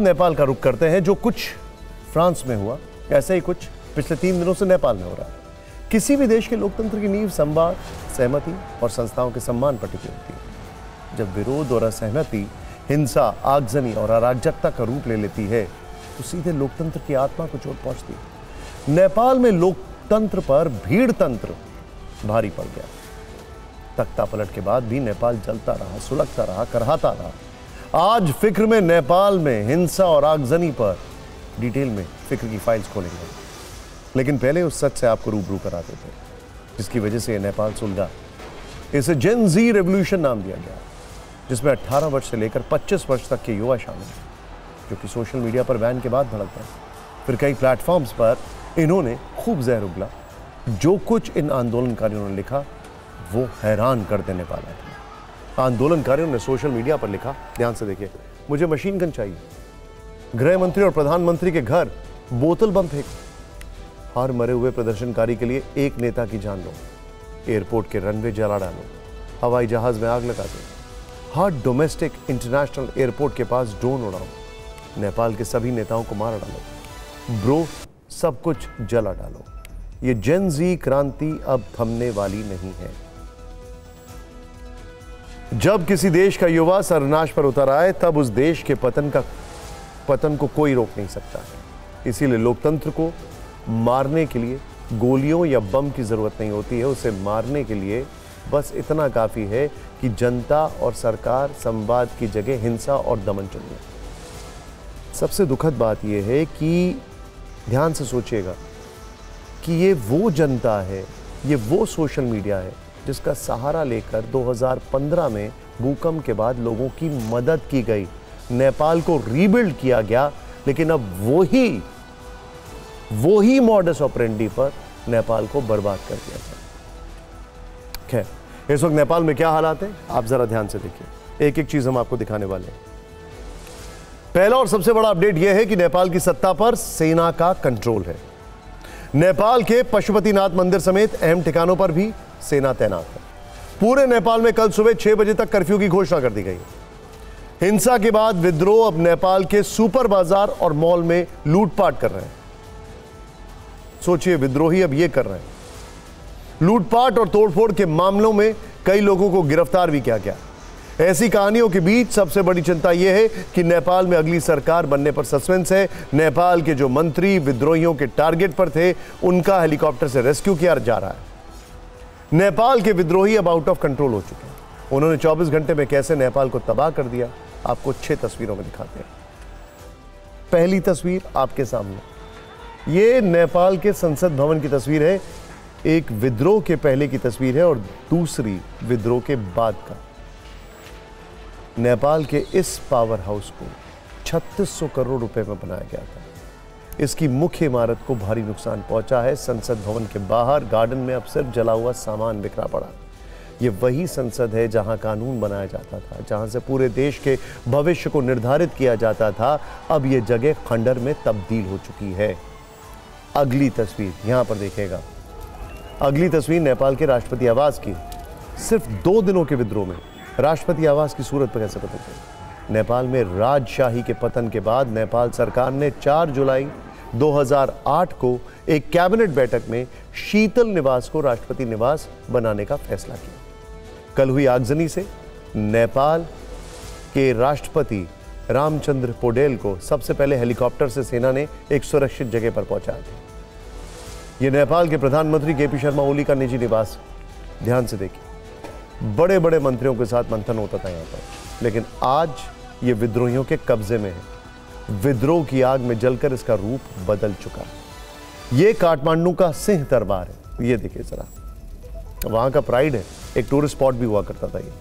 नेपाल का रुख करते हैं। जो कुछ फ्रांस में हुआ, ऐसा ही कुछ पिछले 3 दिनों से नेपाल में हो रहा है। किसी भी देश के लोकतंत्र की नींव संवाद, सहमति और संस्थाओं के सम्मान पर टिकी होती है। जब विरोध और असहमति हिंसा, आगजनी और अराजकता का रूप ले लेती है तो सीधे लोकतंत्र की आत्मा को चोट पहुंचती है। नेपाल में लोकतंत्र पर भीड़ तंत्र भारी पड़ गया। तख्ता पलट के बाद भी नेपाल जलता रहा, सुलगता रहा, करहाता रहा। आज फिक्र में नेपाल में हिंसा और आगजनी पर डिटेल में फिक्र की फाइल्स खोलेंगे, लेकिन पहले उस सच से आपको रूबरू कराते थे जिसकी वजह से नेपाल सुलगा। इसे जेन जी रेवोल्यूशन नाम दिया गया, जिसमें 18 वर्ष से लेकर 25 वर्ष तक के युवा शामिल हैं, जो कि सोशल मीडिया पर बैन के बाद भड़क गए। फिर कई प्लेटफॉर्म्स पर इन्होंने खूब जहर उगला। जो कुछ इन आंदोलनकारियों ने लिखा वो हैरान कर देने वाला था। आंदोलनकारियों ने सोशल मीडिया पर लिखा, ध्यान से देखिए, मुझे मशीन गन चाहिए, गृह मंत्री और प्रधानमंत्री के घर बोतल बम फेंक, हर मरे हुए प्रदर्शनकारी के लिए एक नेता की जान लो, एयरपोर्ट के रनवे जला डालो, हवाई जहाज में आग लगा दो, हर डोमेस्टिक इंटरनेशनल एयरपोर्ट के पास ड्रोन उड़ाओ, नेपाल के सभी नेताओं को मार डालो, ब्रो सब कुछ जला डालो। ये जेन जी क्रांति अब थमने वाली नहीं है। जब किसी देश का युवा सर्वनाश पर उतर आए तब उस देश के पतन को कोई रोक नहीं सकता है। इसीलिए लोकतंत्र को मारने के लिए गोलियों या बम की जरूरत नहीं होती है। उसे मारने के लिए बस इतना काफी है कि जनता और सरकार संवाद की जगह हिंसा और दमन चुने। सबसे दुखद बात यह है कि ध्यान से सोचिएगा कि ये वो जनता है, ये वो सोशल मीडिया है जिसका सहारा लेकर 2015 में भूकंप के बाद लोगों की मदद की गई, नेपाल को रीबिल्ड किया गया। लेकिन अब वही मॉडस ऑपरेंडी पर नेपाल को बर्बाद कर दिया गया। खैर, इस वक्त नेपाल में क्या हालात हैं आप जरा ध्यान से देखिए। एक एक चीज हम आपको दिखाने वाले हैं। पहला और सबसे बड़ा अपडेट यह है कि नेपाल की सत्ता पर सेना का कंट्रोल है। नेपाल के पशुपतिनाथ मंदिर समेत अहम ठिकानों पर भी सेना तैनात है। पूरे नेपाल में कल सुबह 6 बजे तक कर्फ्यू की घोषणा कर दी गई। हिंसा के बाद विद्रोह अब नेपाल के सुपर बाजार और मॉल में लूटपाट कर रहे हैं। सोचिए, विद्रोही अब यह कर रहे हैं। लूटपाट और तोड़फोड़ के मामलों में कई लोगों को गिरफ्तार भी किया गया। ऐसी कहानियों के बीच सबसे बड़ी चिंता यह है कि नेपाल में अगली सरकार बनने पर सस्पेंस है। नेपाल के जो मंत्री विद्रोहियों के टारगेट पर थे, उनका हेलीकॉप्टर से रेस्क्यू किया जा रहा है। नेपाल के विद्रोही अब आउट ऑफ कंट्रोल हो चुके हैं। उन्होंने 24 घंटे में कैसे नेपाल को तबाह कर दिया, आपको 6 तस्वीरों में दिखाते हैं। पहली तस्वीर आपके सामने, ये नेपाल के संसद भवन की तस्वीर है। एक विद्रोह के पहले की तस्वीर है और दूसरी विद्रोह के बाद का। नेपाल के इस पावर हाउस को 3600 करोड़ रुपए में बनाया गया था। इसकी मुख्य इमारत को भारी नुकसान पहुंचा है। संसद भवन के बाहर गार्डन में अब सिर्फ जला हुआ सामान बिखरा पड़ा। ये वही संसद है जहां कानून बनाया जाता था, जहां से पूरे देश के भविष्य को निर्धारित किया जाता था। अब ये जगह खंडर में तब्दील हो चुकी है। अगली तस्वीर यहां पर देखिएगा। अगली तस्वीर नेपाल के राष्ट्रपति आवास की। सिर्फ 2 दिनों के विद्रोह में राष्ट्रपति आवास की सूरत पर कैसे बदल गई। नेपाल में राजशाही के पतन के बाद नेपाल सरकार ने 4 जुलाई 2008 को एक कैबिनेट बैठक में शीतल निवास को राष्ट्रपति निवास बनाने का फैसला किया। कल हुई आगजनी से नेपाल के राष्ट्रपति रामचंद्र पौडेल को सबसे पहले हेलीकॉप्टर से सेना ने एक सुरक्षित जगह पर पहुंचाया था। यह नेपाल के प्रधानमंत्री केपी शर्मा ओली का निजी निवास। ध्यान से देखिए, बड़े बड़े मंत्रियों के साथ मंथन होता था यहाँ पर, लेकिन आज ये विद्रोहियों के कब्जे में है। विद्रोह की आग में जलकर इसका रूप बदल चुका है। ये काठमांडू का सिंह दरबार है। ये देखिए जरा, वहां का प्राइड है। एक टूरिस्ट स्पॉट भी हुआ करता था ये,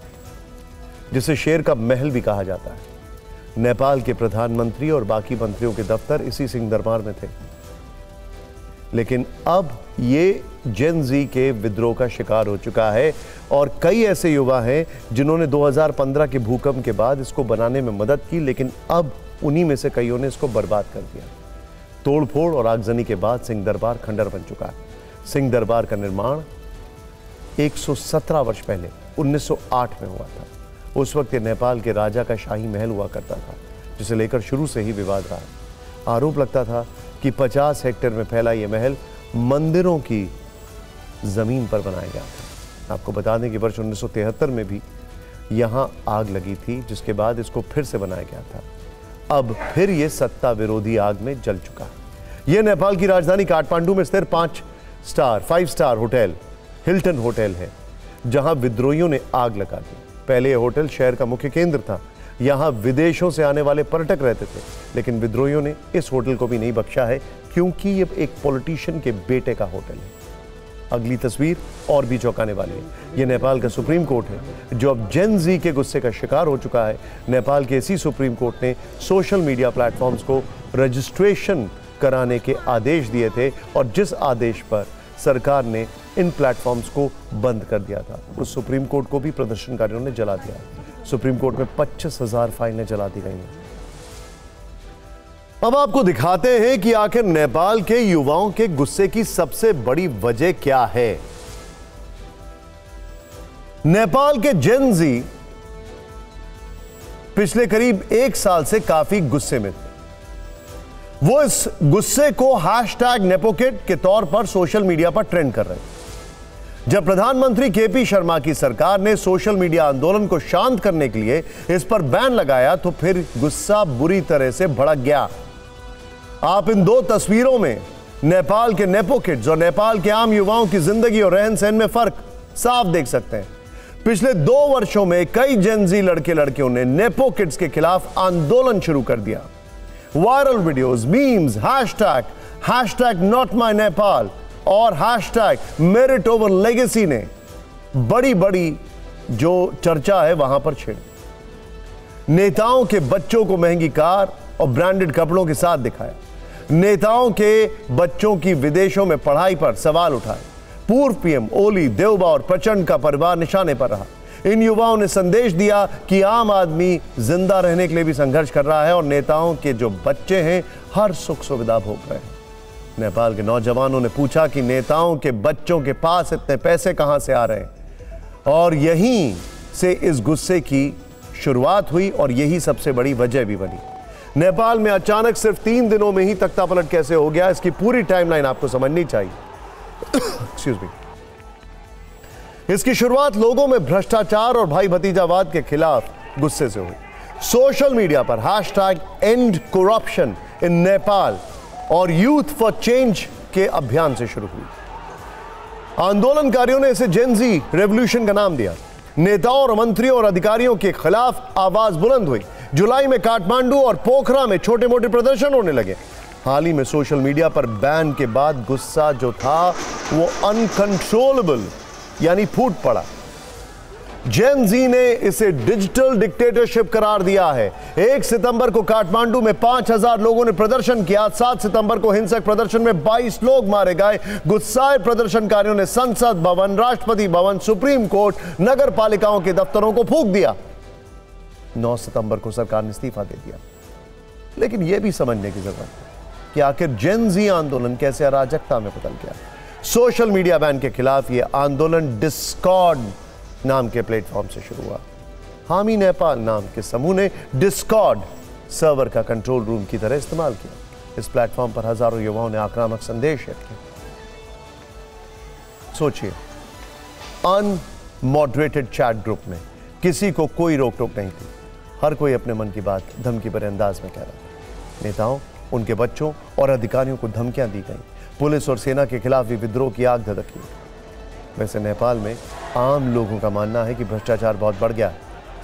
जिसे शेर का महल भी कहा जाता है। नेपाल के प्रधानमंत्री और बाकी मंत्रियों के दफ्तर इसी सिंह दरबार में थे। लेकिन अब ये जेन जी के विद्रोह का शिकार हो चुका है और कई ऐसे युवा हैं जिन्होंने 2015 के भूकंप के बाद इसको बनाने में मदद की, लेकिन अब उन्हीं में से कईयों ने इसको बर्बाद कर दिया। तोड़फोड़ और आगजनी के बाद सिंह दरबार खंडर बन चुका है। सिंह दरबार का निर्माण 117 वर्ष पहले 1908 में हुआ था। उस वक्त ये नेपाल के राजा का शाही महल हुआ करता था। जिसे लेकर शुरू से ही विवाद रहा है। आरोप लगता था कि 50 हेक्टेयर में फैला यह महल मंदिरों की जमीन पर बनाया गया था। आपको बता दें कि वर्ष 1973 में भी यहां आग लगी थी, जिसके बाद इसको फिर से बनाया गया था। अब फिर यह सत्ता विरोधी आग में जल चुका है। यह नेपाल की राजधानी काठमांडू में स्थित 5 स्टार होटल हिल्टन होटल है, जहां विद्रोहियों ने आग लगा दी। पहले यह होटल शहर का मुख्य केंद्र था। यहां विदेशों से आने वाले पर्यटक रहते थे, लेकिन विद्रोहियों ने इस होटल को भी नहीं बख्शा है, क्योंकि यह एक पॉलिटिशियन के बेटे का होटल है। अगली तस्वीर और भी चौंकाने वाली है। यह नेपाल का सुप्रीम कोर्ट है, जो अब जेन जी के गुस्से का शिकार हो चुका है। नेपाल के इसी सुप्रीम कोर्ट ने सोशल मीडिया प्लेटफॉर्म्स को रजिस्ट्रेशन कराने के आदेश दिए थे, और जिस आदेश पर सरकार ने इन प्लेटफॉर्म्स को बंद कर दिया था, उस सुप्रीम कोर्ट को भी प्रदर्शनकारियों ने जला दिया। सुप्रीम कोर्ट में 25,000 फाइलें जला दी गई हैं। अब आपको दिखाते हैं कि आखिर नेपाल के युवाओं के गुस्से की सबसे बड़ी वजह क्या है। नेपाल के जेन जी पिछले करीब 1 साल से काफी गुस्से में थे। वो इस गुस्से को #नेपोकिट के तौर पर सोशल मीडिया पर ट्रेंड कर रहे हैं। जब प्रधानमंत्री केपी शर्मा की सरकार ने सोशल मीडिया आंदोलन को शांत करने के लिए इस पर बैन लगाया, तो फिर गुस्सा बुरी तरह से भड़क गया। आप इन 2 तस्वीरों में नेपाल के नेपोकिड्स और नेपाल के आम युवाओं की जिंदगी और रहन सहन में फर्क साफ देख सकते हैं। पिछले 2 वर्षों में कई जेनजी लड़के लड़कियों ने नेपोकिड्स के खिलाफ आंदोलन शुरू कर दिया। Viral videos, memes, hashtag not my Nepal और #मेरिट ओवर लेगेसी ने बड़ी जो चर्चा है वहां पर छेड़ी। नेताओं के बच्चों को महंगी कार और ब्रांडेड कपड़ों के साथ दिखाया। नेताओं के बच्चों की विदेशों में पढ़ाई पर सवाल उठाए। पूर्व पीएम ओली, देवबा और प्रचंड का परिवार निशाने पर रहा। इन युवाओं ने संदेश दिया कि आम आदमी जिंदा रहने के लिए भी संघर्ष कर रहा है, और नेताओं के जो बच्चे हैं हर सुख सुविधा भोग रहे हैं। नेपाल के नौजवानों ने पूछा कि नेताओं के बच्चों के पास इतने पैसे कहां से आ रहे हैं, और यहीं से इस गुस्से की शुरुआत हुई, और यही सबसे बड़ी वजह भी बनी। नेपाल में अचानक सिर्फ 3 दिनों में ही तख्तापलट कैसे हो गया, इसकी पूरी टाइमलाइन आपको समझनी चाहिए। Excuse me. इसकी शुरुआत लोगों में भ्रष्टाचार और भाई भतीजावाद के खिलाफ गुस्से से हुई। सोशल मीडिया पर #एंड करप्शन इन नेपाल और यूथ फॉर चेंज के अभियान से शुरू हुई। आंदोलनकारियों ने इसे जेन जी रेवोल्यूशन का नाम दिया। नेताओं और मंत्रियों और अधिकारियों के खिलाफ आवाज बुलंद हुई। जुलाई में काठमांडू और पोखरा में छोटे मोटे प्रदर्शन होने लगे। हाल ही में सोशल मीडिया पर बैन के बाद गुस्सा जो था वो अनकंट्रोलेबल यानी फूट पड़ा। जेन जी ने इसे डिजिटल डिक्टेटरशिप करार दिया है। 1 सितंबर को काठमांडू में 5,000 लोगों ने प्रदर्शन किया। 7 सितंबर को हिंसक प्रदर्शन में 22 लोग मारे गए। गुस्साए प्रदर्शनकारियों ने संसद भवन, राष्ट्रपति भवन, सुप्रीम कोर्ट, नगर पालिकाओं के दफ्तरों को फूंक दिया। 9 सितंबर को सरकार ने इस्तीफा दे दिया। लेकिन यह भी समझने की जरूरत है कि आखिर जेन जी आंदोलन कैसे अराजकता में बदल गया। सोशल मीडिया बैन के खिलाफ यह आंदोलन डिस्कॉर्ड नाम के प्लेटफॉर्म से शुरू हुआ। हामी नेपाल नाम के समूह ने डिस्कॉर्ड सर्वर का कंट्रोल रूम की तरह इस्तेमाल किया। इस प्लेटफॉर्म पर हजारों युवाओं ने आक्रामक संदेश शेयर किए। सोचिए, अनमॉडरेटेड चैट ग्रुप में किसी को कोई रोक टोक नहीं थी। हर कोई अपने मन की बात धमकी भरे अंदाज में कह रहा था। नेताओं, उनके बच्चों और अधिकारियों को धमकियां दी गई। पुलिस और सेना के खिलाफ भी विद्रोह की आग धधकी। वैसे नेपाल में आम लोगों का मानना है कि भ्रष्टाचार बहुत बढ़ गया है,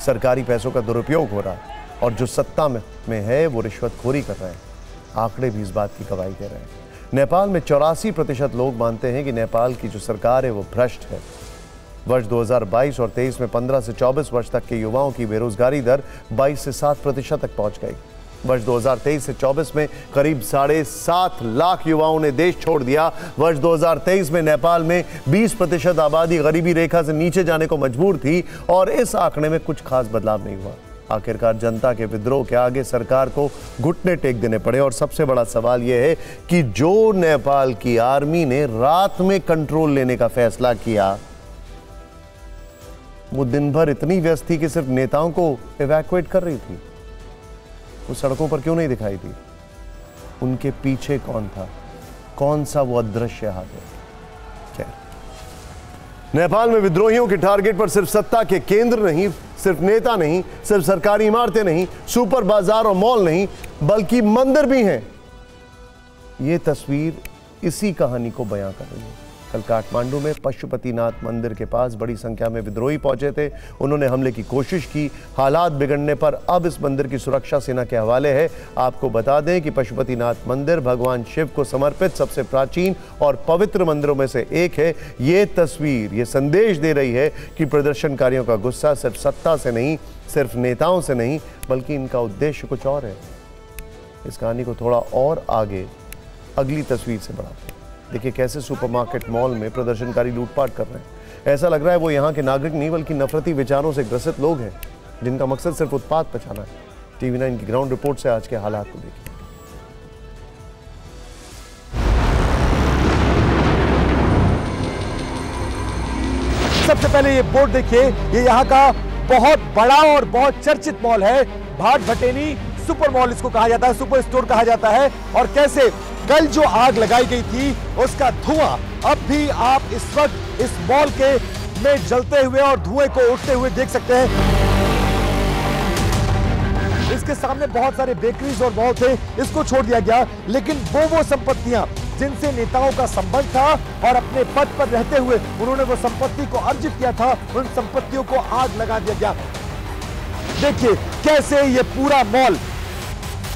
सरकारी पैसों का दुरुपयोग हो रहा है, और जो सत्ता में है वो रिश्वतखोरी कर रहे हैं। आंकड़े भी इस बात की गवाही दे रहे हैं। नेपाल में 84% लोग मानते हैं कि नेपाल की जो सरकार है वो भ्रष्ट है। वर्ष 2022 और 23 में 15 से 24 वर्ष तक के युवाओं की बेरोजगारी दर 22 से 7% तक पहुंच गई। वर्ष 2023 से 24 में करीब 7.5 लाख युवाओं ने देश छोड़ दिया। वर्ष 2023 में नेपाल में 20% आबादी गरीबी रेखा से नीचे जाने को मजबूर थी, और इस आंकड़े में कुछ खास बदलाव नहीं हुआ। आखिरकार जनता के विद्रोह के आगे सरकार को घुटने टेक देने पड़े। और सबसे बड़ा सवाल यह है कि जो नेपाल की आर्मी ने रात में कंट्रोल लेने का फैसला किया, वो दिन भर इतनी व्यस्त थी कि सिर्फ नेताओं को इवैक्यूएट कर रही थी। वो सड़कों पर क्यों नहीं दिखाई दी? उनके पीछे कौन था? कौन सा वो अदृश्य हाथ है? खैर, नेपाल में विद्रोहियों के टारगेट पर सिर्फ सत्ता के केंद्र नहीं, सिर्फ नेता नहीं, सिर्फ सरकारी इमारतें नहीं, सुपर बाजार और मॉल नहीं, बल्कि मंदिर भी हैं। ये तस्वीर इसी कहानी को बयां कर रही है। कल काठमांडू में पशुपतिनाथ मंदिर के पास बड़ी संख्या में विद्रोही पहुंचे थे। उन्होंने हमले की कोशिश की। हालात बिगड़ने पर अब इस मंदिर की सुरक्षा सेना के हवाले है। आपको बता दें कि पशुपतिनाथ मंदिर भगवान शिव को समर्पित सबसे प्राचीन और पवित्र मंदिरों में से एक है। ये तस्वीर ये संदेश दे रही है कि प्रदर्शनकारियों का गुस्सा सिर्फ सत्ता से नहीं, सिर्फ नेताओं से नहीं, बल्कि इनका उद्देश्य कुछ और है। इस कहानी को थोड़ा और आगे अगली तस्वीर से बढ़ाते हैं। देखिए कैसे सुपरमार्केट मॉल में प्रदर्शनकारी लूटपाट कर रहे हैं। ऐसा लग रहा है वो यहाँ के नागरिक नहीं बल्कि नफरती विचारों से ग्रसित लोग हैं, जिनका मकसद सिर्फ उत्पाद पचाना है। टीवी 9 की ग्राउंड रिपोर्ट से आज के हालात को देखिए। सबसे पहले ये बोर्ड देखिए, ये यहाँ का बहुत बड़ा और बहुत चर्चित मॉल है। भाट भटेनी सुपर मॉल इसको कहा जाता है, सुपर स्टोर कहा जाता है। और कैसे कल जो आग लगाई गई थी उसका धुआं अब भी आप इस वक्त इस मॉल के में जलते हुए और धुएं को उठते हुए देख सकते हैं। इसके सामने बहुत सारे बेकरीज और मॉल थे, इसको छोड़ दिया गया। लेकिन वो संपत्तियां जिनसे नेताओं का संबंध था और अपने पद पर रहते हुए उन्होंने वो संपत्ति को अर्जित किया था, उन संपत्तियों को आग लगा दिया गया। देखिए कैसे ये पूरा मॉल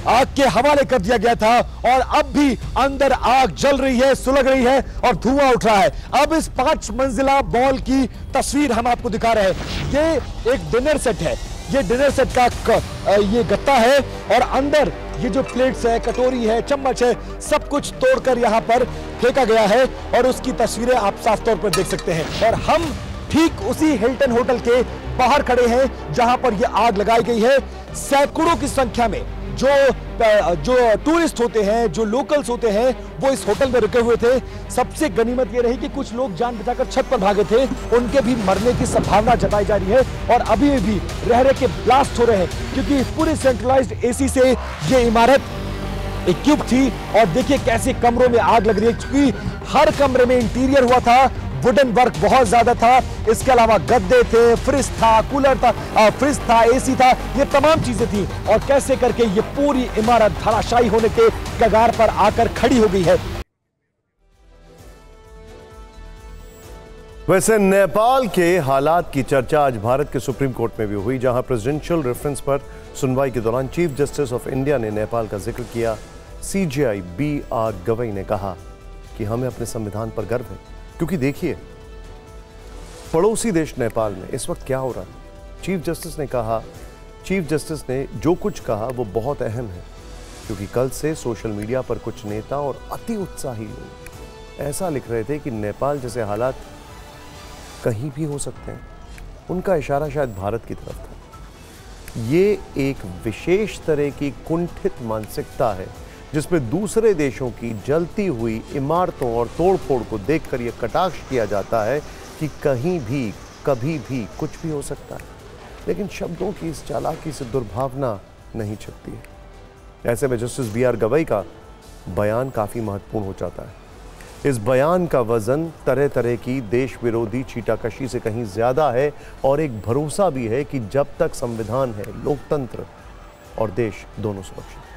आग के हवाले कर दिया गया था और अब भी अंदर आग जल रही है, सुलग रही है और धुआं उठ रहा है। अब इस 5 मंजिला मॉल की तस्वीर हम आपको दिखा रहे हैं। ये एक डिनर सेट है, ये डिनर सेट का ये गत्ता है और अंदर ये जो प्लेट्स है, कटोरी है, चम्मच है, सब कुछ तोड़कर यहाँ पर फेंका गया है और उसकी तस्वीरें आप साफ तौर पर देख सकते हैं। और हम ठीक उसी हिल्टन होटल के बाहर खड़े हैं जहां पर यह आग लगाई गई है। सैकड़ों की संख्या में जो टूरिस्ट होते हैं, जो लोकल्स होते हैं, वो इस होटल में रुके हुए थे। सबसे गनीमत ये रही कि कुछ लोग जान बचाकर छत पर भागे थे, उनके भी मरने की संभावना जताई जा रही है और अभी भी रह के ब्लास्ट हो रहे हैं, क्योंकि पूरी सेंट्रलाइज्ड एसी से ये इमारत इक्विप थी। और देखिए कैसे कमरों में आग लग रही है, क्योंकि हर कमरे में इंटीरियर हुआ था, वुडन वर्क बहुत ज्यादा था। इसके अलावा गद्दे थे, फ्रिज था, कूलर था, फ्रिज था, एसी था, ये तमाम चीजें थी। और कैसे करके ये पूरी इमारत धराशायी होने के कगार पर आकर खड़ी हो गई है। वैसे नेपाल के हालात की चर्चा आज भारत के सुप्रीम कोर्ट में भी हुई, जहां प्रेसिडेंशियल रेफरेंस पर सुनवाई के दौरान चीफ जस्टिस ऑफ इंडिया ने नेपाल का जिक्र किया। सीजेआई BR गवई ने कहा कि हमें अपने संविधान पर गर्व है, क्योंकि देखिए पड़ोसी देश नेपाल में इस वक्त क्या हो रहा है। चीफ जस्टिस ने जो कुछ कहा वो बहुत अहम है, क्योंकि कल से सोशल मीडिया पर कुछ नेता और अति उत्साही लोग ऐसा लिख रहे थे कि नेपाल जैसे हालात कहीं भी हो सकते हैं। उनका इशारा शायद भारत की तरफ था। ये एक विशेष तरह की कुंठित मानसिकता है, जिसमें दूसरे देशों की जलती हुई इमारतों और तोड़फोड़ को देखकर यह कटाक्ष किया जाता है कि कहीं भी कभी भी कुछ भी हो सकता है। लेकिन शब्दों की इस चालाकी से दुर्भावना नहीं छिपती है। ऐसे में जस्टिस BR गवई का बयान काफी महत्वपूर्ण हो जाता है। इस बयान का वजन तरह तरह की देश विरोधी छीटाकशी से कहीं ज्यादा है और एक भरोसा भी है कि जब तक संविधान है, लोकतंत्र और देश दोनों सुरक्षित।